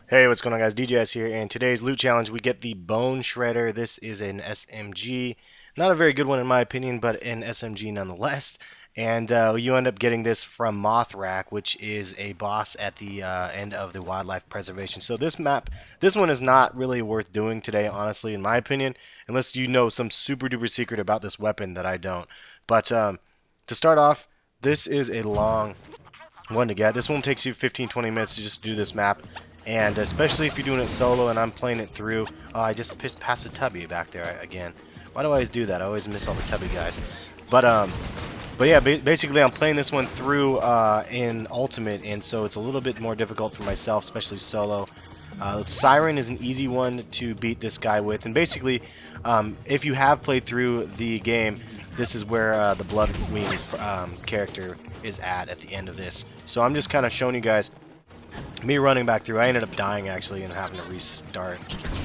Hey, what's going on, guys? DJS here, and today's loot challenge we get the Bone Shredder. This is an SMG, not a very good one in my opinion, but an SMG nonetheless. And you end up getting this from MOTHRAKK, which is a boss at the end of the wildlife preservation. So this map, this one is not really worth doing today, honestly, in my opinion, unless you know some super duper secret about this weapon that I don't. But to start off, this is a long one to get. This one takes you 15-20 minutes to just do this map. And especially if you're doing it solo and I'm playing it through. Oh, I just passed a tubby back there again. Why do I always do that? I always miss all the tubby guys. But yeah, basically I'm playing this one through in Ultimate, and so it's a little bit more difficult for myself, especially solo. Siren is an easy one to beat this guy with, and basically, if you have played through the game, this is where the Bloodwing character is at the end of this. So I'm just kind of showing you guys me running back through. I ended up dying actually and having to restart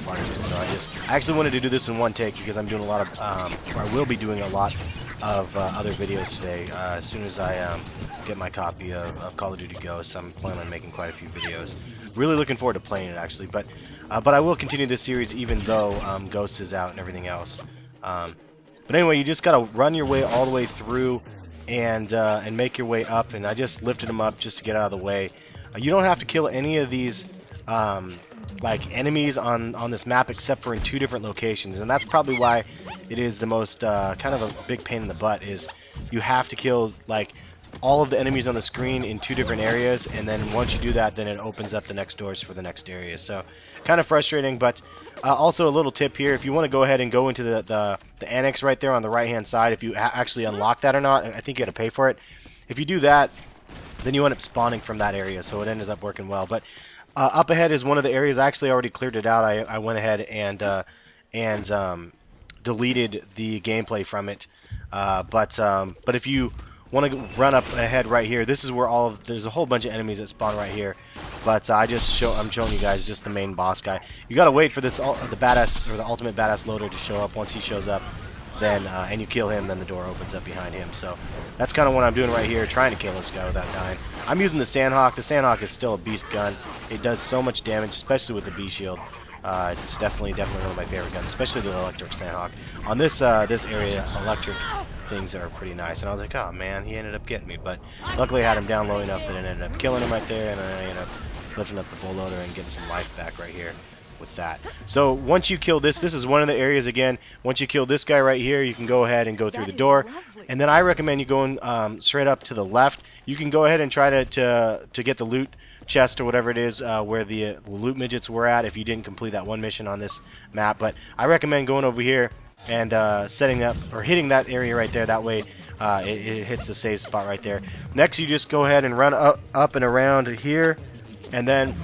part of it. So I actually wanted to do this in one take because I'm doing a lot of, or I will be doing a lot of other videos today. As soon as I get my copy of Call of Duty Ghosts, I'm planning on making quite a few videos. Really looking forward to playing it actually, but I will continue this series even though Ghosts is out and everything else. But anyway, you just gotta run your way all the way through and make your way up. And I just lifted them up just to get out of the way. You don't have to kill any of these like enemies on this map except for in two different locations, and that's probably why it is the most kind of a big pain in the butt. Is you have to kill like all of the enemies on the screen in two different areas, and then once you do that, then it opens up the next doors for the next area. So kind of frustrating, but also a little tip here: if you want to go ahead and go into the annex right there on the right hand side, if you actually unlock that or not, I think you got to pay for it. If you do that, then you end up spawning from that area, so it ends up working well. But up ahead is one of the areas. I actually already cleared it out. I went ahead and deleted the gameplay from it. But if you want to run up ahead right here, this is where there's a whole bunch of enemies that spawn right here. But I'm showing you guys just the main boss guy. You gotta wait for this the badass or the ultimate badass loader to show up. Once he shows up, then and you kill him, then the door opens up behind him. So that's kind of what I'm doing right here, trying to kill this guy without dying. I'm using the Sandhawk. The Sandhawk is still a beast gun. It does so much damage, especially with the B shield. It's definitely one of my favorite guns, especially the electric Sandhawk. On this area, electric things are pretty nice. And I was like, oh man, he ended up getting me. But luckily I had him down low enough that it ended up killing him right there, and then I ended up lifting up the bull loader and getting some life back right here with that. So once you kill this is one of the areas again. Once you kill this guy right here, you can go ahead and go through the door. And then I recommend you going straight up to the left. You can go ahead and try to get the loot chest or whatever it is where the loot midgets were at if you didn't complete that one mission on this map. But I recommend going over here and setting up or hitting that area right there. That way it hits the save spot right there. Next, you just go ahead and run up and around here, and then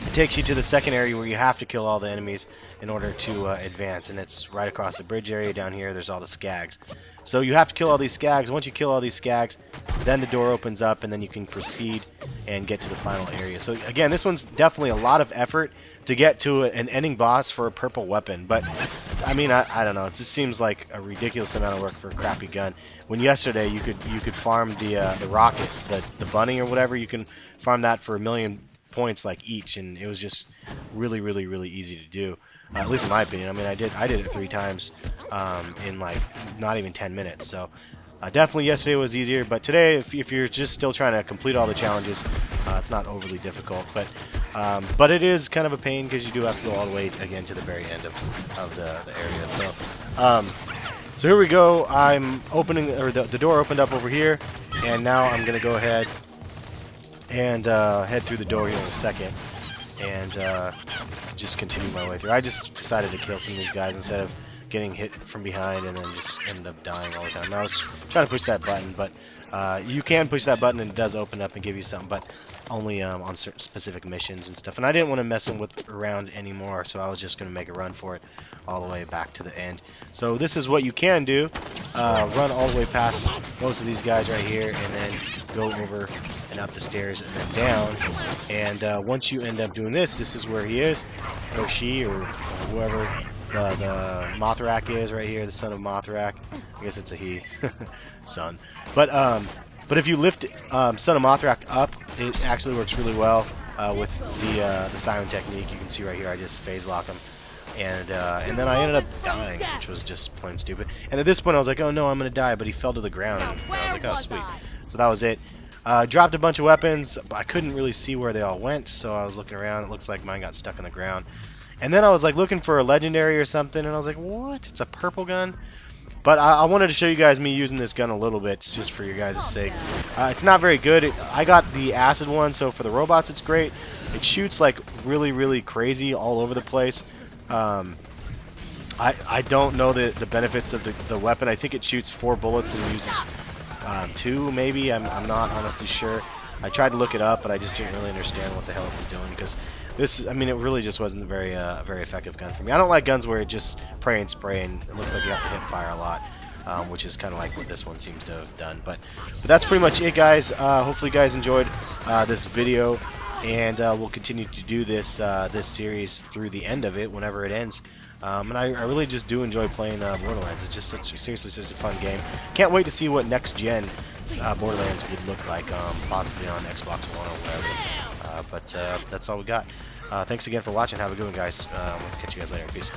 it takes you to the second area where you have to kill all the enemies in order to advance, and it's right across the bridge area down here. There's all the skags. So you have to kill all these skags. Once you kill all these skags, then the door opens up, and then you can proceed and get to the final area. So again, this one's definitely a lot of effort to get to an ending boss for a purple weapon. But I mean, I don't know. It just seems like a ridiculous amount of work for a crappy gun. When yesterday you could farm the rocket, the bunny or whatever, you can farm that for 1,000,000 points like each, and it was just really easy to do. At least in my opinion. I mean, I did it 3 times in like not even 10 minutes. So definitely yesterday was easier, but today, if you're just still trying to complete all the challenges, it's not overly difficult. But it is kind of a pain because you do have to go all the way again to the very end of the area. So here we go. I'm opening, or the door opened up over here, and now I'm gonna go ahead and head through the door here in a second, and just continue my way through. I just decided to kill some of these guys instead of getting hit from behind and then just end up dying all the time. I was trying to push that button, but you can push that button and it does open up and give you something, but only on certain specific missions and stuff. And I didn't want to mess around anymore, so I was just going to make a run for it all the way back to the end. So this is what you can do. Run all the way past most of these guys right here, and then go over and up the stairs and then down. And once you end up doing this is where he is, or she, or whoever the MOTHRAKK is right here, the son of MOTHRAKK. I guess it's a he, son. But if you lift Son of MOTHRAKK up, it actually works really well. with the silent technique. You can see right here, I just phase lock him. And then I ended up dying, which was just plain stupid. And at this point, I was like, oh no, I'm going to die. But he fell to the ground. And I was like, oh, sweet. So that was it. Dropped a bunch of weapons. But I couldn't really see where they all went. So I was looking around. It looks like mine got stuck in the ground. And then I was like looking for a legendary or something. And I was like, what? It's a purple gun? But I wanted to show you guys me using this gun a little bit, just for your guys' sake. It's not very good. I got the acid one, so for the robots it's great. It shoots like really, really crazy all over the place. I don't know the benefits of the weapon. I think it shoots 4 bullets and uses 2, maybe. I'm not honestly sure. I tried to look it up, but I just didn't really understand what the hell it was doing, because this, I mean, it really just wasn't a very effective gun for me. I don't like guns where it just pray and spray and it looks like you have to hip fire a lot, which is kind of like what this one seems to have done. But that's pretty much it, guys. Hopefully you guys enjoyed this video, and we'll continue to do this this series through the end of it, whenever it ends. And I really just do enjoy playing Borderlands. It's just seriously such a fun game. Can't wait to see what next gen Borderlands would look like, possibly on Xbox One or whatever. But that's all we got. Thanks again for watching. Have a good one, guys. We'll catch you guys later. Peace.